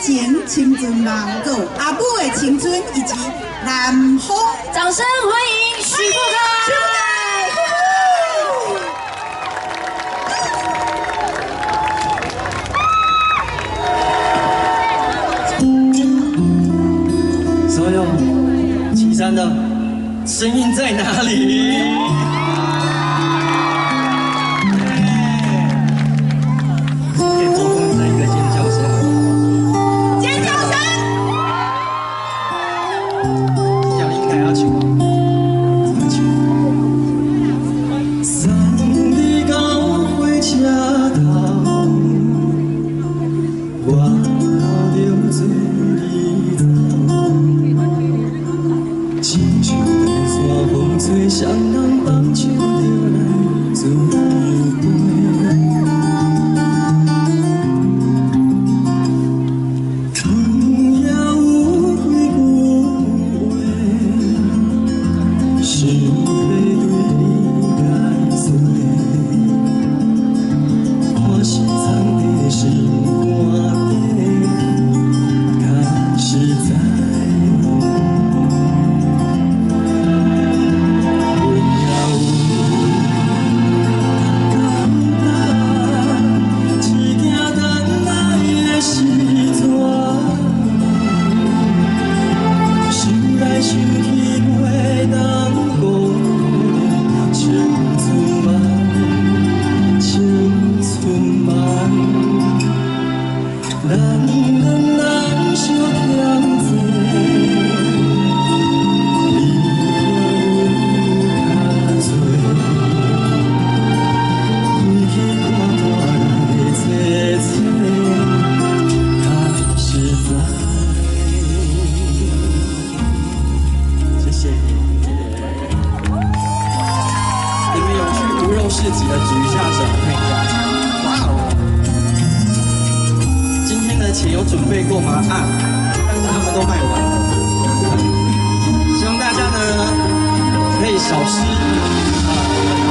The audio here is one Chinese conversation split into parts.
情青春梦，还有阿母的青春以及南风。掌声欢迎许富康。 所有岐山的声音在哪里？可以播放这一个尖叫声，尖叫声！这样应该要求，怎么求？送你到火车头，我留住你走。 亲像连山风吹，双人放手着来自由飞。唐也有几句话，想要对你来说，我是藏在心肝底，较实在。 市集的菊下手可以加场，哇哦！今天的钱有准备过吗？啊，但是他们都卖完了。希望大家呢可以少吃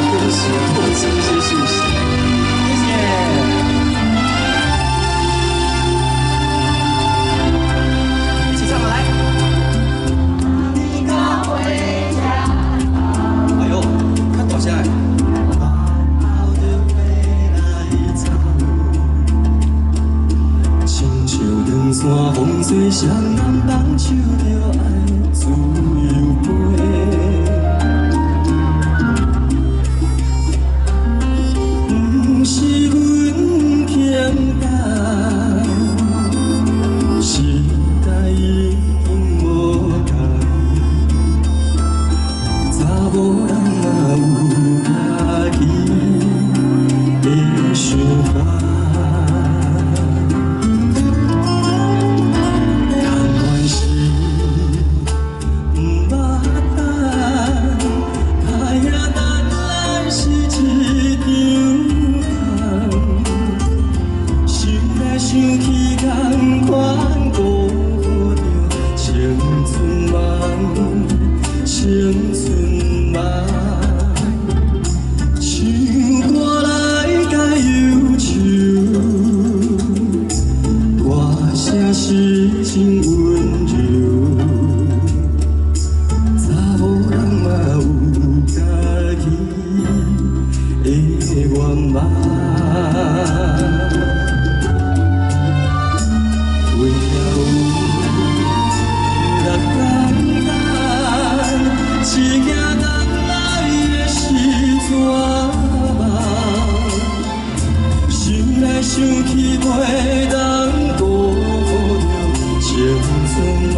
荤食，多吃一些素食。谢谢。一起唱来。哎呦，快倒下来！ 山风吹，双人放手着爱自由飞。不是阮简单，时代已经无同，查某人嘛有家己的想法。 想起同款过着青春梦，青春梦，唱歌来甲忧愁，歌声是真温柔，查某人嘛有家己的愿望。 为了有人简单，一件等来的是怎梦？想来想去，袂当顾着青春。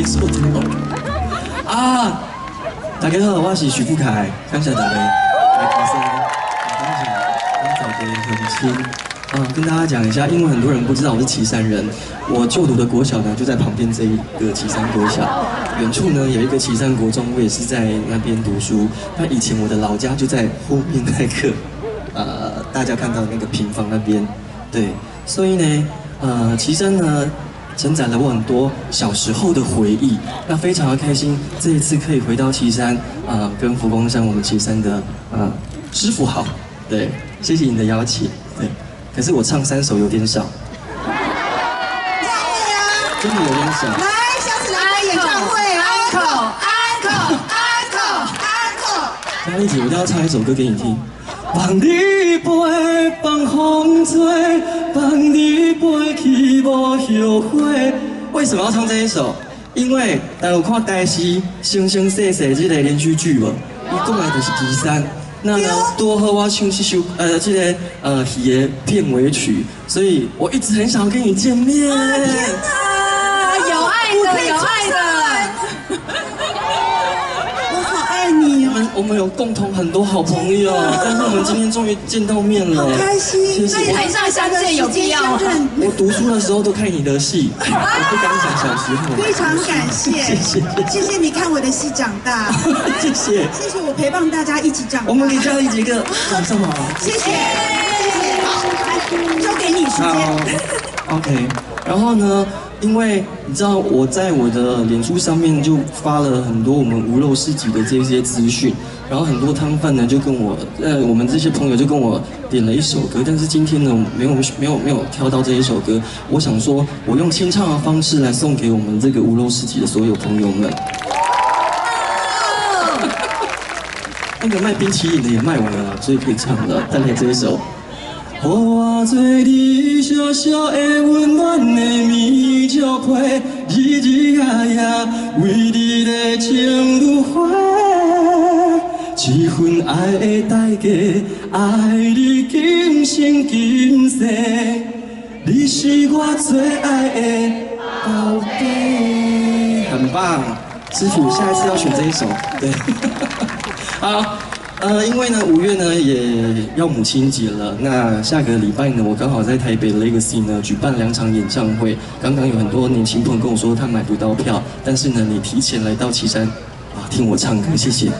去做的啊！大家好，我是许富凯，感谢大家来比赛，刚早的很亲。跟大家讲一下，因为很多人不知道我是旗山人，我就读的国小呢就在旁边这一个旗山国小，远处呢有一个旗山国中，我也是在那边读书。那以前我的老家就在后面那个，大家看到那个平房那边，对，所以呢，旗山呢承载了我很多小时候的回忆，那非常的开心，这一次可以回到旗山，跟佛光山我们旗山的师傅好，对，谢谢你的邀请，对。可是我唱3首有点少，真的有点少。来，下次来开演唱会，Uncle。佳丽姐，我一定要唱一首歌给你听。放你飞，放风吹，放你飞去无后悔。为什么要唱这一首？因为大家有看台视《生生世世》这个连续剧无？伊讲的就是岐山。那呢，多和我唱这首这个戏的片尾曲，所以我一直很想跟你见面。天哪，有爱的，有爱的。我好爱你哦！我们有共同很多好朋友，但是我们今天终于见到面了，好开心！谢谢。台上相见有必要吗？我读书的时候都看你的戏，我不敢讲小时候。非常感谢，谢谢你看我的戏长大，谢谢我陪伴大家一起长大。我们给佳丽姐个掌声好，谢谢，好，交给你时间。OK， 然后呢？因为你知道我在我的脸书上面就发了很多我们无肉市集的这些资讯，然后很多摊贩呢就跟我，我们这些朋友就跟我点了一首歌，但是今天呢没有挑到这一首歌，我想说我用清唱的方式来送给我们这个无肉市集的所有朋友们。那个卖冰淇淋的也卖完了啦，所以可以唱了，再来这一首。予我做你小小的温暖的棉竹被，日日夜夜为你的情如花，一份爱的代价，爱你今生今世，你是我最爱的宝贝。很棒，师傅，下一次要选这一首，对，好。因为呢，5月呢也要母亲节了。那下个礼拜呢，我刚好在台北的 Legacy 呢举办2场演唱会。刚刚有很多年轻朋友跟我说他买不到票，但是呢，你提前来到旗山听我唱歌，谢谢。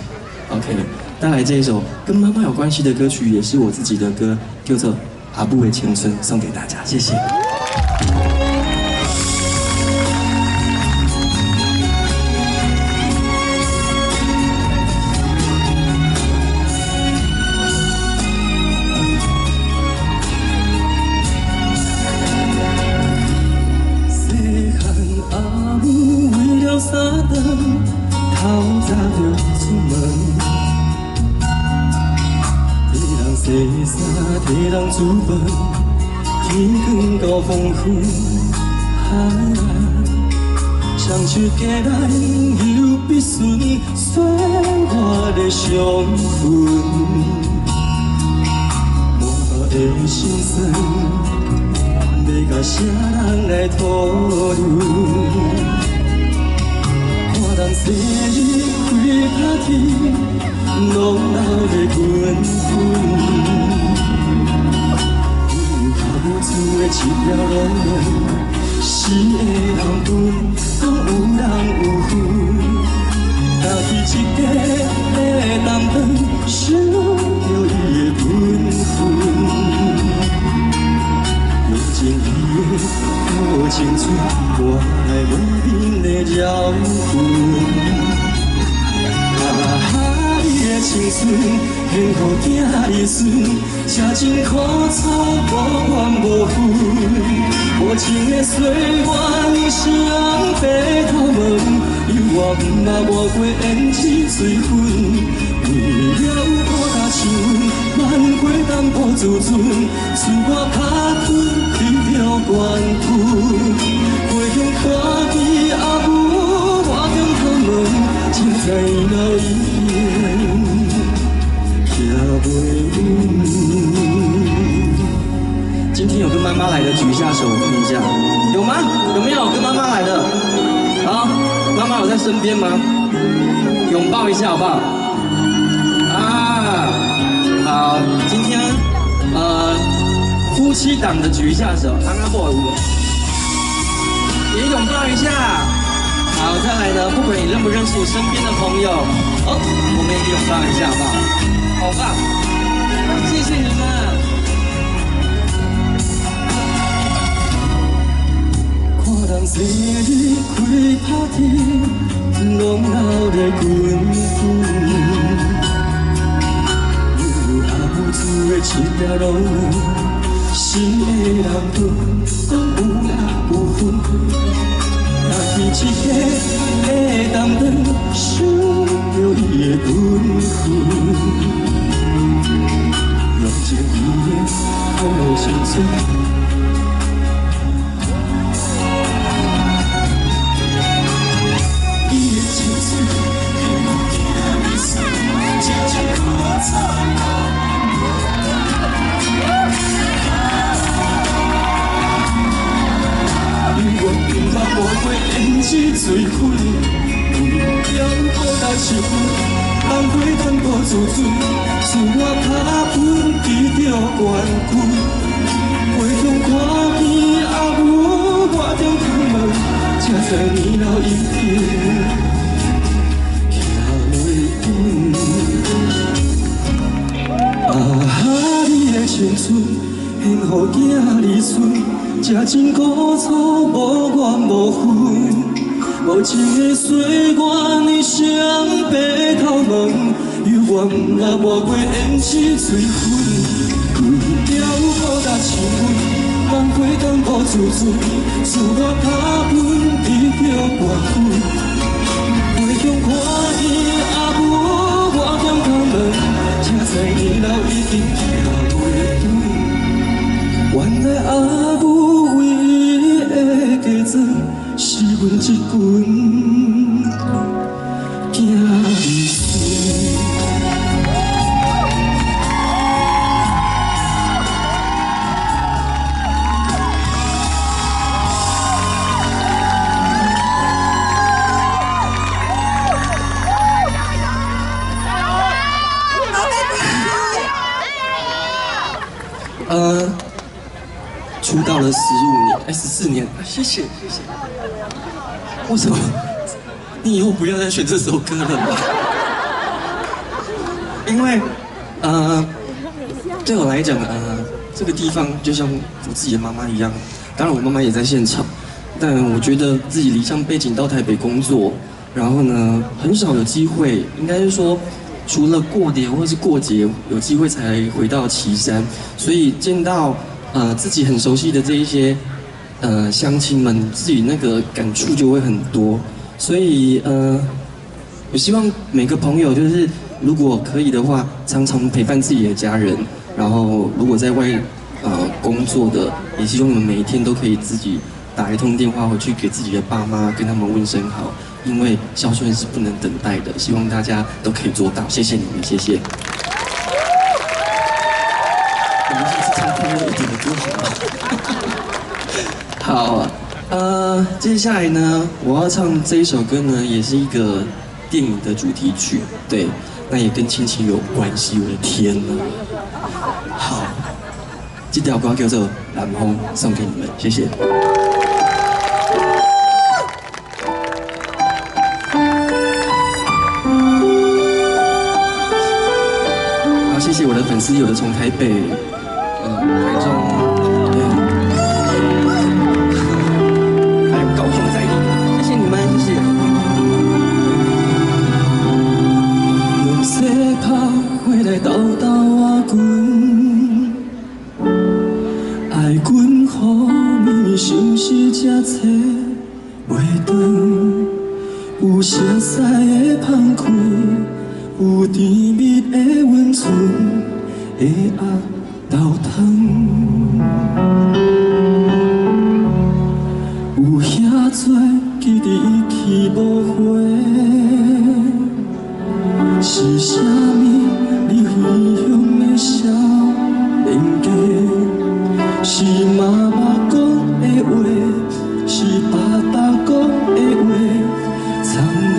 OK， 带来这一首跟妈妈有关系的歌曲，也是我自己的歌，叫做《阿布的青春》，送给大家，谢谢。三顿透早就出门，替人洗衫，替人煮饭，天光到黄昏，双手夹来又必顺，算我的伤痕，我的心酸，要甲啥人来讨论？人生日开拍去，拢流泪滚滚。有厝的一条路门，死的人分，讲有人有份。家己一个在担当，想着伊的分分。用尽伊的好青春，换来满面的饶痕。你的青春献予囝儿孙，车真苦楚，无怨无分。无情的岁月，双白头问，犹我毋捌摸过胭脂水粉。为了我甲像万过淡薄自尊，使我打拼去了冠军。回乡看见阿母，我中头问，凊彩老伊行袂稳。今天有跟妈妈来的举一下手，我看一下，有吗？有没有跟妈妈来的？好。在身边吗？拥抱一下好不好？啊，好，今天夫妻档的举一下手，安安过舞，也拥抱一下。好，再来呢，不管你认不认识你身边的朋友，我们也拥抱一下好不好？好棒，谢谢你们。 看人生日开party， 拢闹得滚滚。有阿母煮的七条龙，心的人讲有那有分。若去一个会当当，想着伊的缘分。用情伊的好的青春。 是水开，要孤单是分，人会淡薄自尊，是我打拼记着冠军。回乡看见阿母我中出门，才知年老已经行袂稳。啊，你的青春献予囝儿孙，才真古粗无怨无分。 无情的岁月，你双白头毛，犹原也抹过胭脂水分。要孤单是阮，人过淡薄自尊，是我打拼比着冠军。回乡看见阿母，我点头问，才知年老已经行袂稳。原来阿母唯一的家族。 是阮一群囝儿孙。出道了15年，14年，谢谢谢谢。为什么？你以后不要再选这首歌了吧？因为，对我来讲，这个地方就像我自己的妈妈一样。当然，我妈妈也在现场，但我觉得自己离乡背景到台北工作，然后呢，很少有机会，应该是说，除了过年或是过节有机会才回到旗山，所以见到。 自己很熟悉的这一些乡亲们，自己那个感触就会很多，所以我希望每个朋友就是如果可以的话，常常陪伴自己的家人，然后如果在外工作的，也希望你们每一天都可以自己打一通电话回去给自己的爸妈，跟他们问声好，因为孝顺是不能等待的，希望大家都可以做到，谢谢你们，谢谢。 我们下次唱快乐一点的歌好吗？好，接下来呢，我要唱这一首歌呢，也是一个电影的主题曲，对，那也跟亲情有关系。我的天呐！好，这条歌叫做《南风》，送给你们，谢谢。好，谢谢我的粉丝，有的从台北。 台中，对，还有高雄在地，谢谢你们，谢谢。用西炮回来斗斗我滚，爱阮乎咪想是才找袂断，有熟悉的芳开，有甜蜜的温存，会压。 豆汤，有遐多记得去无回，是啥物？你回乡的少年家，是妈妈讲的话，是爸爸讲的话，藏。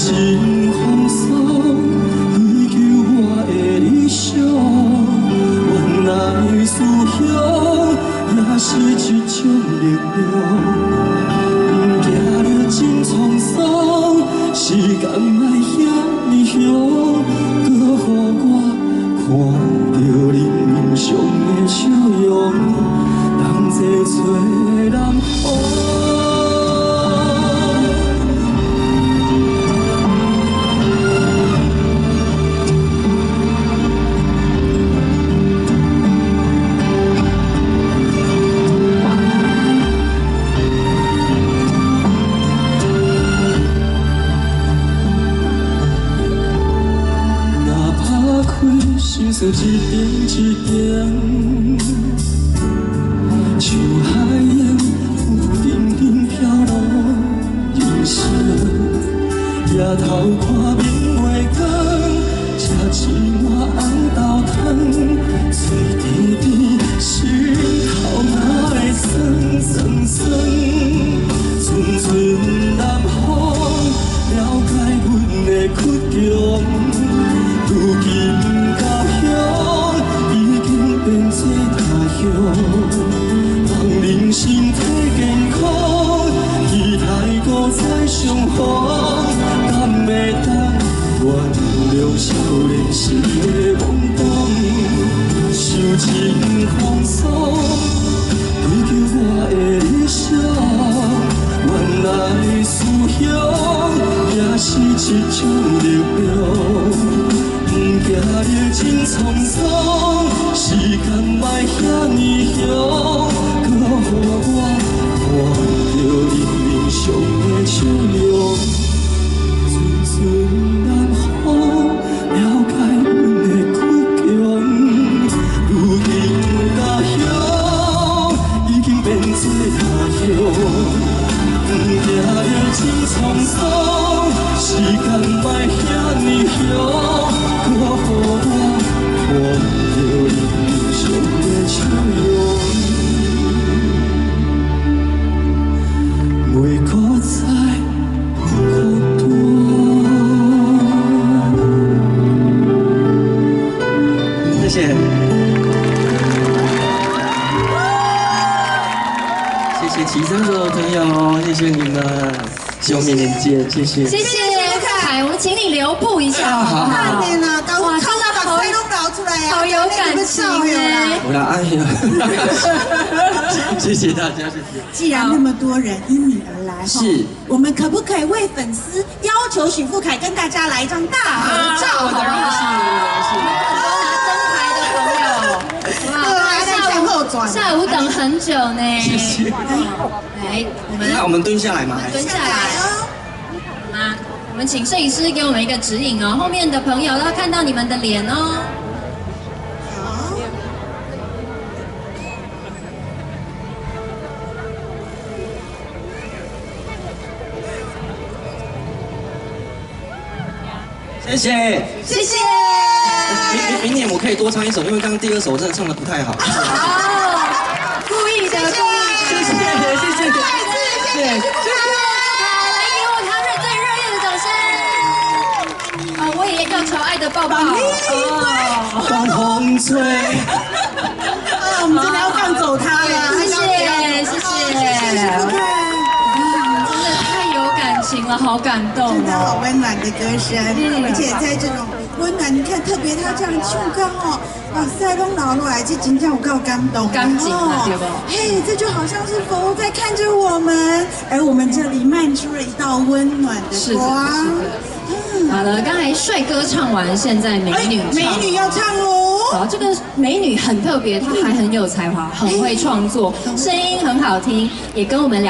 情放松，追求我的理想，原来思乡也是一种力量。行着真沧桑，时间莫遐尼长，搁予我看着你面上的笑容，同齐找南方。心酸一点一点，像海洋浮沉沉飘落人生，夜头看明月光，吃一碗红豆汤，嘴甜甜，心头哪会酸酸酸？寸寸南风了解阮的苦衷，如今。变做他乡，望人身体健康，期待搁再相逢，敢会当原谅少年时的懵懂，受情放松，追求我的理想，原来思乡也是一种力量。行着真沧桑，时间莫遐尼长，搁予我看着你面上的笑容。寸寸南风了解阮的苦衷，如今家乡已经变做他乡。行着真沧桑，时间莫遐尼长。我予我看着你面上的笑容，袂搁再孤单。谢谢，谢谢岐山所有朋友，谢谢你们，希望明年见，谢谢，谢谢凯，我们请你留步一下，好不好？哇，看到把腮都搞出来呀，好有感情哎！我要爱呀！谢谢大家，谢谢。既然那么多人因你而来，是，我们可不可以为粉丝要求许富凯跟大家来一张大合照？好的，是。下午等很久呢，谢谢。来，那我们蹲下来吗？蹲下来哦。妈，我们请摄影师给我们一个指引哦，后面的朋友要看到你们的脸哦。谢谢，谢谢。明年我可以多唱一首，因为刚刚第二首我真的唱得不太好。故意的，故意的。谢谢，谢谢，谢谢。来给我他最热烈的掌声。我也要求爱的抱抱。当风吹。我们真的要放走他了。谢谢，谢谢。情了，好感动，真的好温暖的歌声，而且在这种温暖，你看特别他这样唱歌哦，哇塞，拢老落来，这真正有够感动，感情啊，对不？嘿，这就好像是佛在看着我们，而我们这里漫出了一道温暖的光。好了，刚才帅哥唱完，现在美女要唱喽。好，这个美女很特别，她还很有才华，很会创作，声音很好听，也跟我们两。